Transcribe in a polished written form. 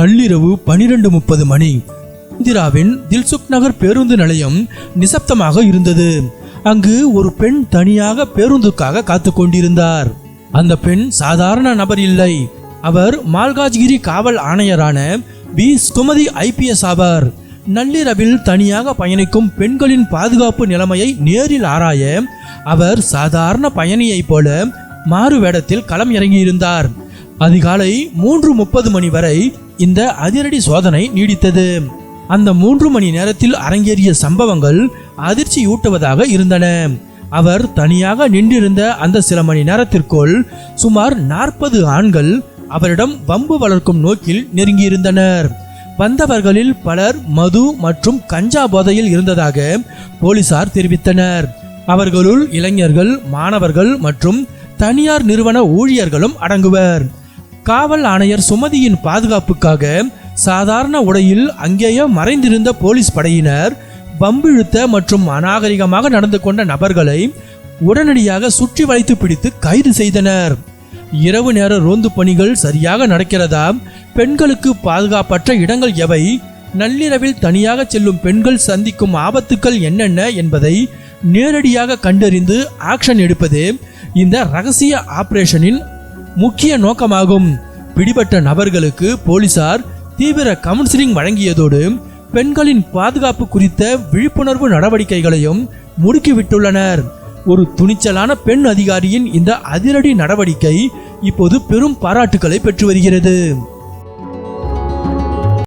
நள்ளிரவு 12:30 மணி. இந்திராவின் தில்சுக் நகர் பேருந்து நிலையம் நிசப்தமாக இருந்தது. அங்கு ஒரு பெண் தனியாக பேருந்துக்காக காத்து கொண்டிருந்தார். அந்த பெண் சாதாரண நபர் இல்லை. அவர் மால்காஜ்கிரி காவல் ஆணையரான பி. சுமதி IPS ஆவார். நள்ளிரவில் தனியாக பயணிக்கும் பெண்களின் பாதுகாப்பு நிலைமையை நேரில் ஆராய அவர் சாதாரண பயணியைப் போல மாறு வேடத்தில் களம் இறங்கியிருந்தார். அதிகாலை 3:30 மணி வரை இந்த அதிரடி சோதனை நீடித்தது. அந்த 3 மணி நேரத்தில் அரங்கேறிய சம்பவங்கள் அதிர்ச்சியூட்டுவதாக இருந்தன. அவர் தனியாக நின்றிருந்த அந்த சில மணி நேரத்திற்குள் சுமார் 40 ஆண்கள் அவரிடம் வம்பு வளர்க்கும் நோக்கில் நெருங்கியிருந்தனர். வந்தவர்களில் பலர் மது மற்றும் கஞ்சா போதையில் இருந்ததாக போலீசார் தெரிவித்தனர். அவர்களுள் இளைஞர்கள், மாணவர்கள் மற்றும் தனியார் நிறுவன ஊழியர்களும் அடங்குவர். காவல் ஆணையர் சுமதியின் பாதுகாப்புக்காக சாதாரண உடையில் அங்கேயே மறைந்திருந்த போலீஸ் படையினர் வம்பிழுத்த மற்றும் அநாகரிகமாக நடந்து கொண்ட நபர்களை உடனடியாக சுற்றி வளைத்து பிடித்து கைது செய்தனர். இரவு நேர ரோந்து பணிகள் சரியாக நடக்கிறதா? பெண்களுக்கு பாதுகாப்பற்ற இடங்கள் எவை? நள்ளிரவில் தனியாக செல்லும் பெண்கள் சந்திக்கும் ஆபத்துக்கள் என்னென்ன என்பதை நேரடியாக கண்டறிந்து ஆக்ஷன் எடுப்பதே இந்த ரகசிய ஆபரேஷனின் முக்கிய நோக்கமாகும். பிடிபட்ட நபர்களுக்கு போலீசார் தீவிர கவுன்சிலிங் வழங்கியதோடு பெண்களின் பாதுகாப்பு குறித்த விழிப்புணர்வு நடவடிக்கைகளையும் முடுக்கிவிட்டுள்ளனர். ஒரு துணிச்சலான பெண் அதிகாரியின் இந்த அதிரடி நடவடிக்கை இப்போது பெரும் பாராட்டுக்களை பெற்று வருகிறது.